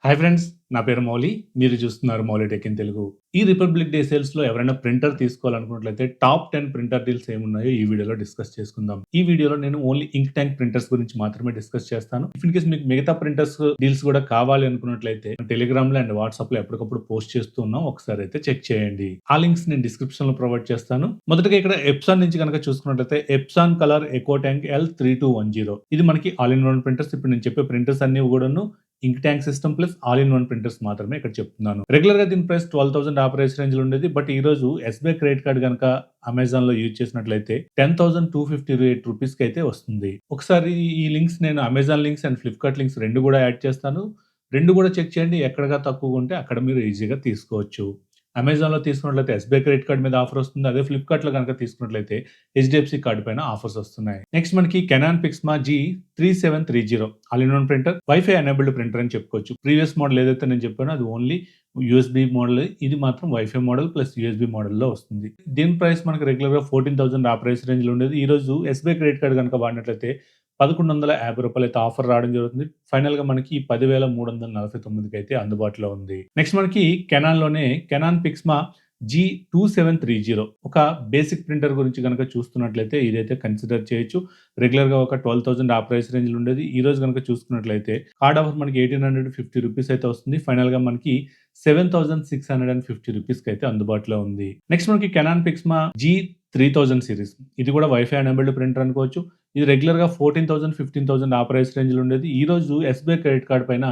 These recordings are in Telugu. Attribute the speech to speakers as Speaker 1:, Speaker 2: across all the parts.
Speaker 1: Hi friends. నా పేరు మౌలి. మీరు చూస్తున్నారు మౌలి టెక్ ఇన్ తెలుగు. ఈ రిపబ్లిక్ డే సేల్స్‌లో ఎవరైనా ప్రింటర్ తీసుకోవాలనుకున్నట్లయితే టాప్ 10 ప్రింటర్ డీల్స్ ఏమున్నాయో ఈ వీడియోలో డిస్కస్ చేసుకుందాం. ఈ వీడియోలో నేను ఓన్లీ ఇంక్ ట్యాంక్ ప్రింటర్స్ గురించి మాత్రమే డిస్కస్ చేస్తాను. ఇఫ్ ఇన్ కేస్ మీకు మిగతా ప్రింటర్స్ డీల్స్ కూడా కావాలి అనుకున్నట్లయితే టెలిగ్రామ్‌లో అండ్ వాట్సాప్‌లో ఎప్పటికప్పుడు పోస్ట్ చేస్తూ ఉన్నాం. ఒకసారి అయితే చెక్ చేయండి. ఆ లింక్స్ నేను డిస్క్రిప్షన్‌లో ప్రొవైడ్ చేస్తాను. మొదటగా ఇక్కడ ఎప్సాన్ నుంచి గనక చూసుకున్నట్లయితే ఎప్సాన్ కలర్ ఎకో ట్యాంక్ L3210 ఇది మనకి ఆల్ ఇన్ వన్ ప్రింటర్స్. ఇప్పుడు నేను చెప్పే ప్రింటర్స్ అన్నీ కూడాను ink tank system plus all in one printers మాత్రమే ఇక్కడ చెప్తున్నాను. రెగ్యులర్‌గా దీని ప్రైస్ 12,000 ఆ ప్రైస్ రేంజ్‌లో ఉండేది. బట్ ఈ రోజు ఎస్‌బీఐ క్రెడిట్ కార్డ్ గనక అమెజాన్‌లో యూజ్ చేసినట్లయితే ₹10,258 అయితే వస్తుంది. ఒకసారి ఈ లింక్స్ నేను Amazon links and Flipkart links 2 కూడా యాడ్ చేస్తాను. 2 కూడా చెక్ చేయండి. ఎక్కడగా తక్కువగా ఉంటే అక్కడ మీరు ఈజీగా తీసుకోవచ్చు. అమెజాన్‌లో తీసుకున్నట్లయితే ఎస్‌బీఐ క్రెడిట్ కార్డ్ మీద ఆఫర్ వస్తుంది. అదే ఫ్లిప్‌కార్ట్‌లో గనక తీసుకున్నట్లయితే హెచ్‌డీఎఫ్‌సీ కార్డ్ పైన ఆఫర్స్ వస్తున్నాయి. నెక్స్ట్ మనకి Canon Pixma G3730 all in one printer, wifi enabled printer అని చెప్పుకోవచ్చు. ప్రీవియస్ మోడల్ ఏదైతే నేను చెప్పానో అది ఓన్లీ యూఎస్‌బీ మోడల్. ఇది మాత్రం వైఫై మోడల్ ప్లస్ యూఎస్‌బీ మోడల్‌లో వస్తుంది. దీని ప్రైస్ మనకు రెగ్యులర్‌గా 14,000 ఆ ప్రైస్ రేంజ్‌లో ఉండేది. ఈ రోజు ఎస్‌బీఐ క్రెడిట్ కార్డ్ గనక వాడినట్లయితే ₹1,150 అయితే ఆఫర్ రావడం జరుగుతుంది. ఫైనల్‌గా మనకి 10,349కి అయితే అందుబాటులో ఉంది. నెక్స్ట్ మనకి కెనాన్ పిక్స్మా G2730 ఒక బేసిక్ ప్రింటర్ గురించి గనక చూస్తున్నట్లయితే ఇదైతే కన్సిడర్ చేయొచ్చు. రెగ్యులర్‌గా ఒక 12,000 ఆ ప్రైస్ రేంజ్‌లో ఉండేది. ఈ రోజు గనక చూసుకున్నట్లయితే కార్డ్ ఆఫర్ మనకి ₹1,850 అయితే వస్తుంది. ఫైనల్‌గా మనకి ₹7,650కి అయితే అందుబాటులో ఉంది. నెక్స్ట్ మనకి కెనాన్ పిక్స్మా G3000 సిరీస్. ఇది కూడా వైఫై ఎనేబుల్డ్ ప్రింటర్ అనుకోవచ్చు. ఇది రెగ్యులర్‌గా 14,000, 15,000 ఆ ప్రైస్ రేంజ్‌లో ఉండేది. ఈ రోజు ఎస్‌బీఐ క్రెడిట్ కార్డ్ పైన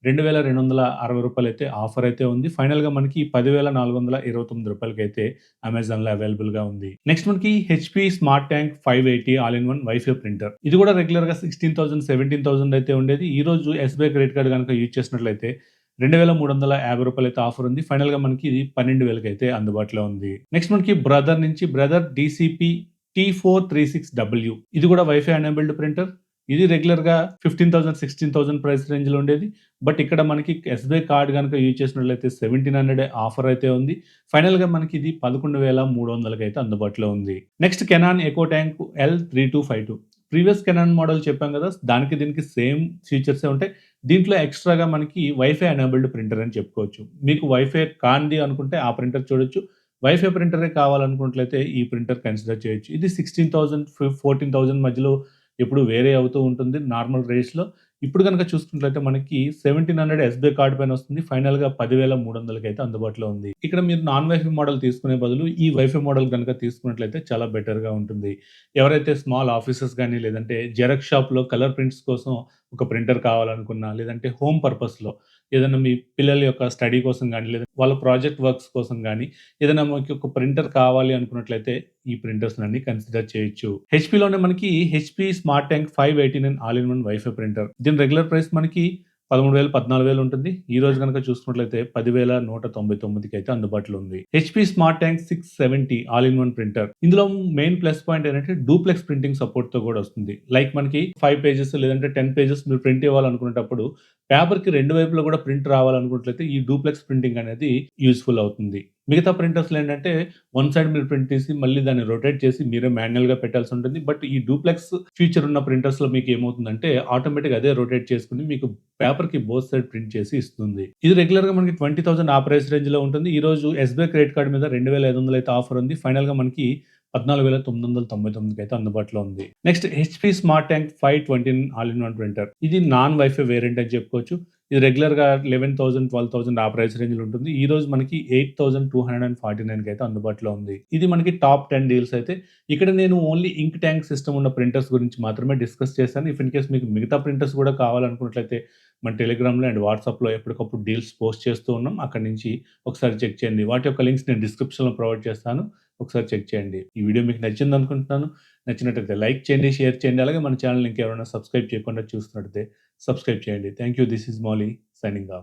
Speaker 1: ₹2,260 అయితే ఆఫర్ అయితే ఉంది. ఫైనల్‌గా మనకి ₹10,429 అయితే అమెజాన్‌లో అవైలబుల్‌గా ఉంది. నెక్స్ట్ మనకి HP smart tank 580 all in one wifi printer. ఇది కూడా రెగ్యులర్‌గా 16,000, 17,000 అయితే ఉండేది. ఈ రోజు ఎస్‌బీఐ క్రెడిట్ కార్డ్ గనక యూజ్ చేసినట్లయితే ₹2,350 అయితే ఆఫర్ ఉంది. ఫైనల్‌గా మనకి ఇది 12,000కి అయితే అందుబాటులో ఉంది. నెక్స్ట్ మనకి బ్రదర్ డీసీపీ T436W ఇది కూడా వైఫై ఎనేబుల్డ్ ప్రింటర్. ఇది రెగ్యులర్‌గా 15,000, 16,000 ప్రైస్ రేంజ్‌లో ఉండేది. బట్ ఇక్కడ మనకి ఎస్‌బీఐ కార్డ్ గనక యూజ్ చేసినట్లయితే 1,700 ఆఫర్ అయితే ఉంది. ఫైనల్‌గా మనకి ఇది 11,300కి అయితే అందుబాటులో ఉంది. Next Canon eco tank L3252 previous Canon model చెప్పాం కదా! దానికి దీనికి సేమ్ ఫీచర్సే ఉంటాయి. దీంట్లో ఎక్స్‌ట్రాగా మనకి వైఫై ఎనేబుల్డ్ ప్రింటర్ అని చెప్పుకోవచ్చు. మీకు వైఫై కానిది అనుకుంటే ఆ ప్రింటర్ చూడొచ్చు. వైఫై ప్రింటరే కావాలనుకున్నట్లయితే ఈ ప్రింటర్ కన్సిడర్ చేయొచ్చు. ఇది 16,000, 14,000 మధ్యలో ఎప్పుడు వేరీ అవుతూ ఉంటుంది నార్మల్ రేట్స్‌లో. ఇప్పుడు గనక చూసుకున్నట్లయితే మనకి 1700 ఎస్‌బీఐ కార్డ్ పైన వస్తుంది. ఫైనల్‌గా 10,300కి అయితే అందుబాటులో ఉంది. ఇక్కడ మీరు నాన్ వైఫై మోడల్ తీసుకునే బదులు ఈ వైఫై మోడల్ గనక తీసుకున్నట్లయితే చాలా బెటర్‌గా ఉంటుంది. ఎవరైతే స్మాల్ ఆఫీసెస్ గాని, లేదంటే జిరాక్స్ షాప్‌లో కలర్ ప్రింట్స్ కోసం ఒక ప్రింటర్ కావాలనుకున్నా, లేదంటే హోమ్ పర్పస్‌లో ఏదైనా మీ పిల్లల యొక్క స్టడీ కోసం గాని, లేదా వాళ్ళ ప్రాజెక్ట్ వర్క్స్ కోసం గాని, ఏదైనా మీకు ఒక ప్రింటర్ కావాలి అనుకున్నట్లయితే ఈ ప్రింటర్స్‌నన్నీ కన్సిడర్ చేయొచ్చు. హెచ్‌పీలోనే మనకి HP smart tank 589 all in one wifi printer. దీని రెగ్యులర్ ప్రైస్ మనకి 13,000, 14,000 ఉంటుంది. ఈ రోజు గనక చూసుకున్నట్లయితే 10,199కి అయితే అందుబాటులో ఉంది. HP smart tank 670 all in one printer. ఇందులో మెయిన్ ప్లస్ పాయింట్ ఏంటంటే డూప్లెక్స్ ప్రింటింగ్ సపోర్ట్‌తో కూడా వస్తుంది. లైక్ మనకి 5 పేజెస్ లేదంటే 10 పేజెస్ మీరు ప్రింట్ ఇవ్వాలనుకునేటప్పుడు పేపర్‌కి 2 వైపులా కూడా ప్రింట్ రావాలనుకున్నట్లయితే ఈ డూప్లెక్స్ ప్రింటింగ్ అనేది యూజ్‌ఫుల్ అవుతుంది. మిగతా ప్రింటర్స్‌లో ఏంటంటే వన్ సైడ్ మీరు ప్రింట్ తీసి మళ్ళీ దాన్ని రొటేట్ చేసి మీరే మాన్యుయల్‌గా పెట్టాల్సి ఉంటుంది. బట్ ఈ డూప్లెక్స్ ఫీచర్ ఉన్న ప్రింటర్స్‌లో మీకు ఏమవుతుందంటే ఆటోమేటిక్‌గా అదే రొటేట్ చేసుకొని మీకు పేపర్‌కి బోత్ సైడ్ ప్రింట్ చేసి ఇస్తుంది. ఇది రెగ్యులర్‌గా మనకి 20,000 ఆ ప్రైస్ రేంజ్‌లో ఉంటుంది. ఈ రోజు ఎస్‌బీఐ క్రెడిట్ కార్డ్ మీద 2,500 అయితే ఆఫర్ ఉంది. ఫైనల్‌గా మనకి 14,999కి అయితే అందుబాటులో ఉంది. Next HP smart tank 520 all in one printer. ఇది నాన్ వైఫై వేరియంట్ అని చెప్పుకోవచ్చు. ఇది రెగ్యులర్‌గా 11,000, 12,000 ఆ ప్రైస్ రేంజ్‌లో ఉంటుంది. ఈ రోజు మనకి 8,249కి అయితే అందుబాటులో ఉంది. ఇది మనకి టాప్ 10 డీల్స్ అయితే. ఇక్కడ నేను ఓన్లీ ఇంక్ ట్యాంక్ సిస్టమ్ ఉన్న ప్రింటర్స్ గురించి మాత్రమే డిస్కస్ చేశాను. ఇఫ్ ఇన్ కేస్ మీకు మిగతా ప్రింటర్స్ కూడా కావాలనుకున్నట్లయితే మన టెలిగ్రామ్‌లో అండ్ వాట్సాప్‌లో ఎప్పటికప్పుడు డీల్స్ పోస్ట్ చేస్తూ ఉన్నాం. అక్కడి నుంచి ఒకసారి చెక్ చేయండి. వాటి యొక్క లింక్స్ నేను డిస్క్రిప్షన్‌లో ప్రొవైడ్ చేస్తాను. ఒకసారి చెక్ చేయండి. ఈ వీడియో మీకు నచ్చిందనుకుంటున్నాను. నచ్చినట్టయితే లైక్ చేయండి, షేర్ చేయండి. అలాగే మన ఛానెల్‌ని ఇంకెవరైనా సబ్స్క్రైబ్ చేయకుండా చూస్తున్నట్టయితే సబ్స్క్రైబ్ చేయండి. Thank you. This is Mouli signing off.